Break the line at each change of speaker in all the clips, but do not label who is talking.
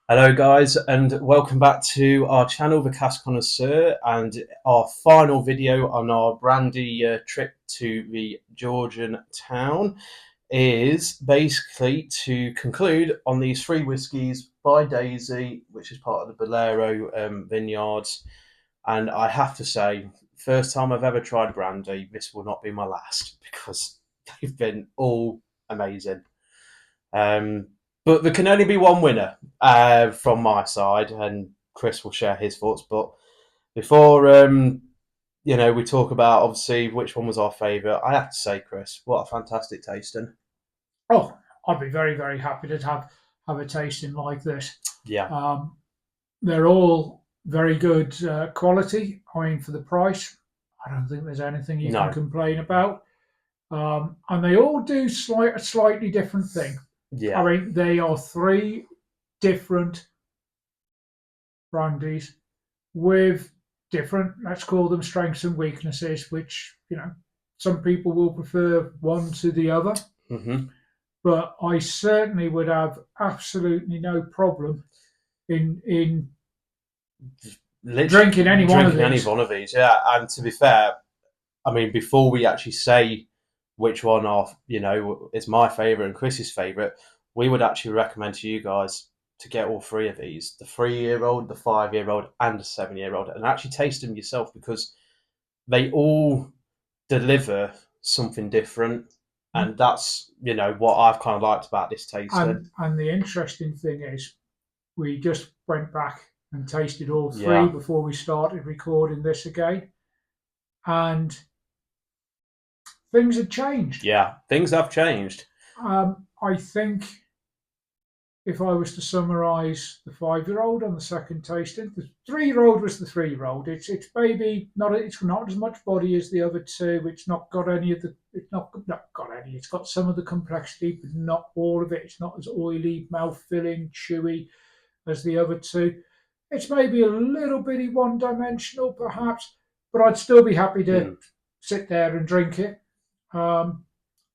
Hello, guys, and welcome back to our channel, the Cask Connoisseur, and our final video on our brandy trip to the Georgian town is basically to conclude on these three whiskies by Daisy, which is part of the Bolero Vineyards. And I have to say, first time I've ever tried brandy, this will not be my last because they've been all amazing. Um, but there can only be one winner from my side, and Chris will share his thoughts. But before we talk about obviously which one was our favourite, I have to say, Chris, what a fantastic tasting.
Oh, I'd be very, very happy to have a tasting like this.
Yeah,
Um, they're all very good quality. I mean, for the price, I don't think there's anything you can
no,
complain about. And they all do a slightly different thing. I
yeah,
mean, they are three different brandies with different, let's call them strengths and weaknesses, which, some people will prefer one to the other.
hmm
But I certainly would have absolutely no problem in
literally
drinking any one of
drinking any
these.
one of these. Yeah, and to be fair, I mean, before we actually say which one of is my favourite and Chris's favourite, we would actually recommend to you guys to get all three of these: the 3 year old, the 5 year old, and the 7 year old, and actually taste them yourself because they all deliver something different, and that's what I've kind of liked about this tasting.
And the interesting thing is, we just went back and tasted all three
Yeah,
before we started recording this again, and things had changed.
yeah, things have changed.
I think if I was to summarise the 5 year old on the second tasting, the 3 year old was the 3 year old. It's maybe not it's not as much body as the other two. It's not got any of the not got any. It's got some of the complexity, but not all of it. It's not as oily, mouth filling, chewy as the other two. It's maybe a little bitty one dimensional, perhaps, but I'd still be happy to
Mm,
sit there and drink it. Um,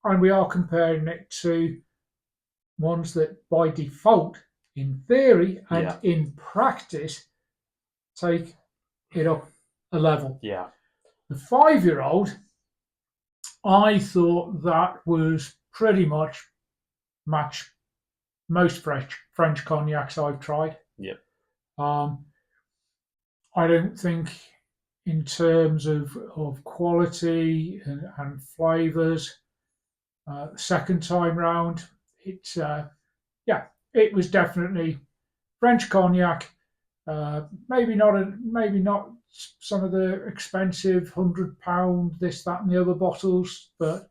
and we are comparing it to ones that by default, in theory and
yeah,
in practice, take it up a level.
yeah,
The 5 year old, I thought that was pretty much match most French cognacs I've tried.
yeah,
Um, I don't think, in terms of quality and flavours, second time round, it's yeah, it was definitely French cognac. Maybe not some of the expensive £100 this, that, and the other bottles, but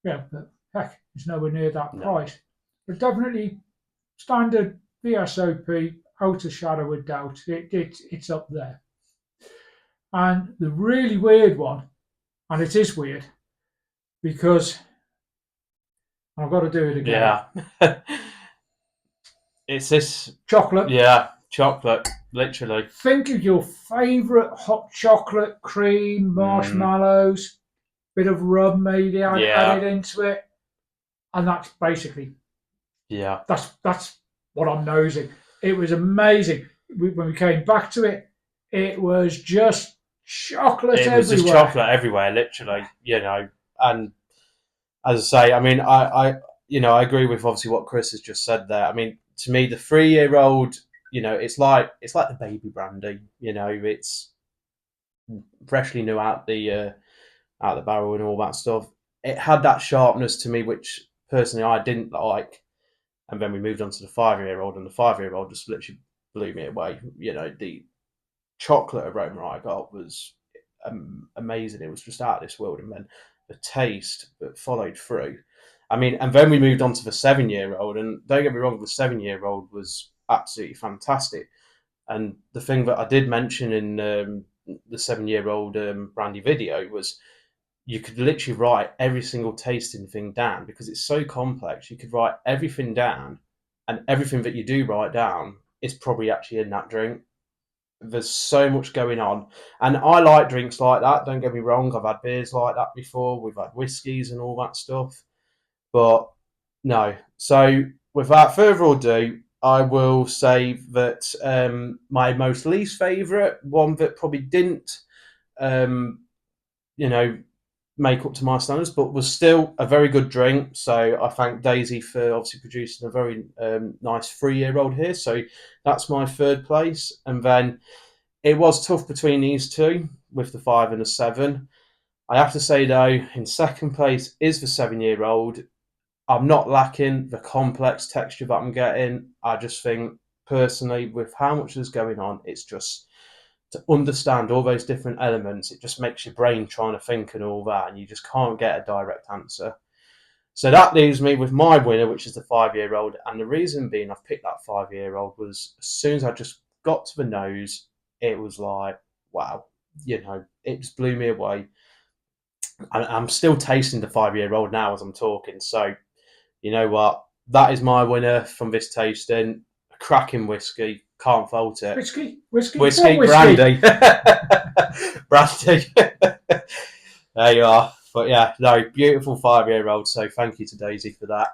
yeah, but heck, it's nowhere near that
no,
price. But definitely standard VSOP, out of shadow of doubt, it's up there. And the really weird one, and it is weird because I've got to do it again.
yeah. It's this,
Chocolate.
yeah, chocolate, literally.
Think of your favourite hot chocolate, cream,
Mm,
marshmallows, bit of rum maybe
yeah,
added into it, and that's basically
yeah.
that's what I'm nosing. It was amazing. When we came back to it, it was just chocolate
It was just
everywhere.
chocolate everywhere, literally. And as I say, I mean, I agree with obviously what Chris has just said there. I mean, to me, the 3 year old, it's like the baby brandy. It's freshly new out the barrel and all that stuff. It had that sharpness to me, which personally I didn't like. And then we moved on to the 5 year old, and the 5 year old just literally blew me away. The chocolate aroma I got was amazing. It was just out of this world. And then the taste that followed through. I mean, and then we moved on to the 7 year old, and don't get me wrong, the 7 year old was absolutely fantastic. And the thing that I did mention in the 7 year old brandy video was you could literally write every single tasting thing down because it's so complex. You could write everything down, and everything that you do write down is probably actually in that drink. There's so much going on, and I like drinks like that. Don't get me wrong; I've had beers like that before. We've had whiskies and all that stuff, but no. So without further ado, I will say that my most least favourite, one that probably didn't, um, you know, make up to my standards, but was still a very good drink. So I thank Daisy for obviously producing a very nice 3 year old here. So that's my third place. And then it was tough between these two with the 5 and the 7. I have to say though, in second place is the 7 year old. I'm not lacking the complex texture that I'm getting. I just think personally, with how much is going on, it's just to understand all those different elements. It just makes your brain trying to think and all that, and you just can't get a direct answer. So that leaves me with my winner, which is the 5 year old. And the reason being I've picked that 5 year old was as soon as I just got to the nose, it was like, wow, it just blew me away. And I'm still tasting the 5 year old now as I'm talking. So you know what? That is my winner from this tasting. A cracking whiskey. Can't fault it.
Whiskey,
Whiskey,
what
brandy. Brandy. There you are. But yeah, no, beautiful 5 year old. So thank you to Daisy for that.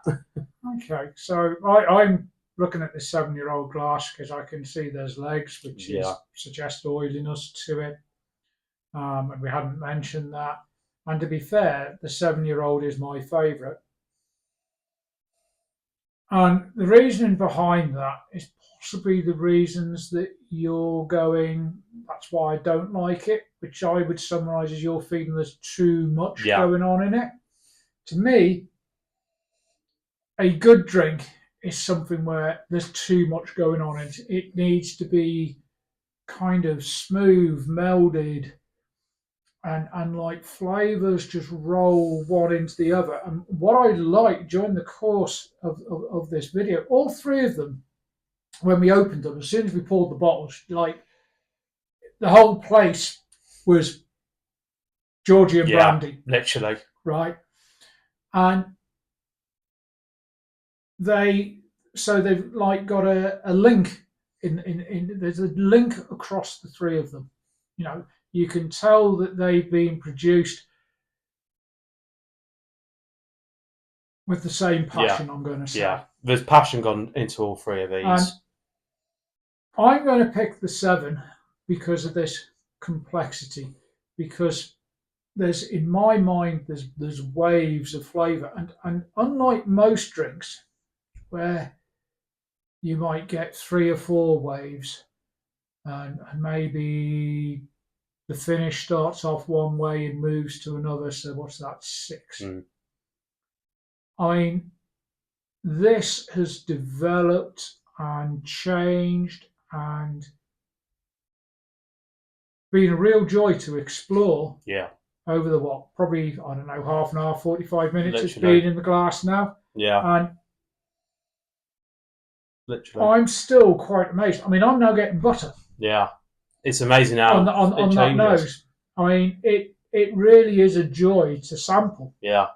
Okay, so I'm looking at this 7-year-old glass because I can see there's legs, which
Yeah.
suggest oiliness to it. And we hadn't mentioned that. And to be fair, the 7-year-old is my favourite. And the reasoning behind that is possibly the reasons that you're going, that's why I don't like it, which I would summarise as you're feeling there's too much
Yeah.
going on in it. To me, a good drink is something where there's too much going on. It needs to be kind of smooth, melded, and like flavours just roll one into the other. And what I like during the course of this video, all three of them, when we opened them, as soon as we poured the bottles, like the whole place was Georgian brandy,
literally.
right? And they've like got a link in there's a link across the three of them. You know, you can tell that they've been produced with the same passion. I'm going to say.
Yeah. There's passion gone into all three of
And
these.
I'm going to pick the 7 because of this complexity, because there's in my mind there's waves of flavour, and unlike most drinks where you might get 3 or 4 waves, and maybe the finish starts off one way and moves to another. So what's that, 6? I mean, this has developed and changed and been a real joy to explore.
Yeah.
Over the probably, I don't know, half an hour, 45 minutes it's
Literally.
been in the glass now.
Yeah.
And
literally.
I'm still quite amazed. I mean, I'm now getting butter.
Yeah. It's amazing how
on that nose. I mean, it really is a joy to sample.
Yeah.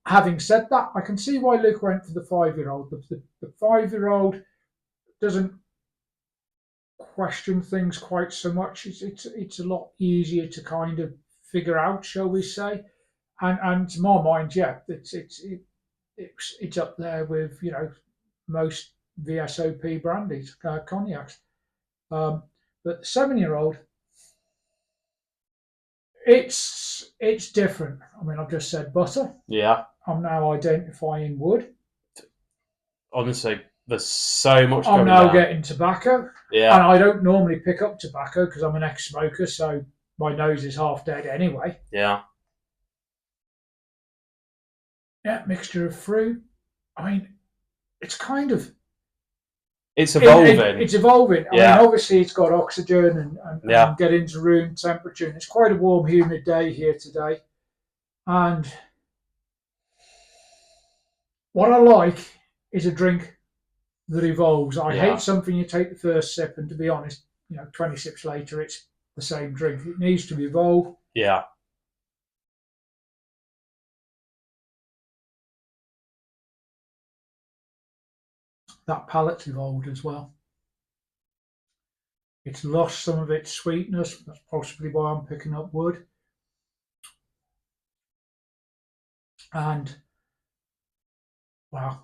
Having said that, I can see why Luke went for the 5-year-old. The 5-year-old doesn't question things quite so much. It's a lot easier to kind of figure out, shall we say? And to my mind, yeah, it's up there with most VSOP brandies, cognacs. But the 7-year-old, it's different. I mean, I've just said butter.
Yeah.
I'm now identifying wood.
Honestly, there's so much
I'm
going
now
on.
getting tobacco.
Yeah.
And I don't normally pick up tobacco because I'm an ex-smoker, so my nose is half dead anyway.
Yeah.
Yeah, mixture of fruit. I mean, it's kind of...
It's evolving.
It's evolving.
Yeah.
I mean, obviously it's got oxygen and get into room temperature. And it's quite a warm, humid day here today. And what I like is a drink that evolves. I hate something you take the first sip and, to be honest, 20 sips later it's the same drink. It needs to evolve.
Yeah.
That palate's evolved as well. It's lost some of its sweetness. That's possibly why I'm picking up wood. And wow,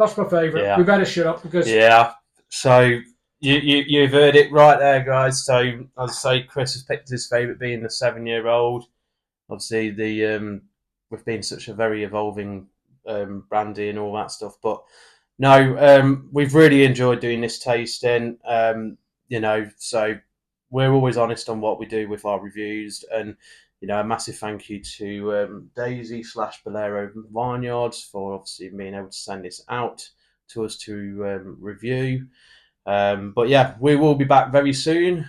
That's my favourite. We
Yeah,
better shut up because
yeah. So you've heard it right there, guys. So as I say, Chris has picked his favourite being the 7-year-old. Obviously, the we've been such a very evolving brandy and all that stuff, but no, we've really enjoyed doing this tasting. So we're always honest on what we do with our reviews, and a massive thank you to Daisy slash Bolero Vineyards for obviously being able to send this out to us to review. But yeah, we will be back very soon,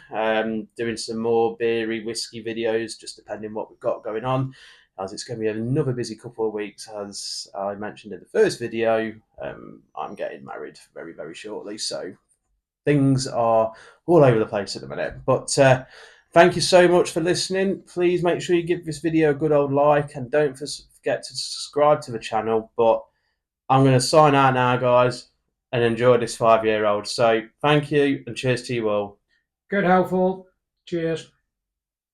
doing some more beery whiskey videos, just depending what we've got going on. As it's going to be another busy couple of weeks, as I mentioned in the first video, I'm getting married very, very shortly. So things are all over the place at the minute. But thank you so much for listening. Please make sure you give this video a good old like, and don't forget to subscribe to the channel. But I'm going to sign out now, guys, and enjoy this 5-year-old. So thank you, and cheers to you all.
good helpful. Cheers.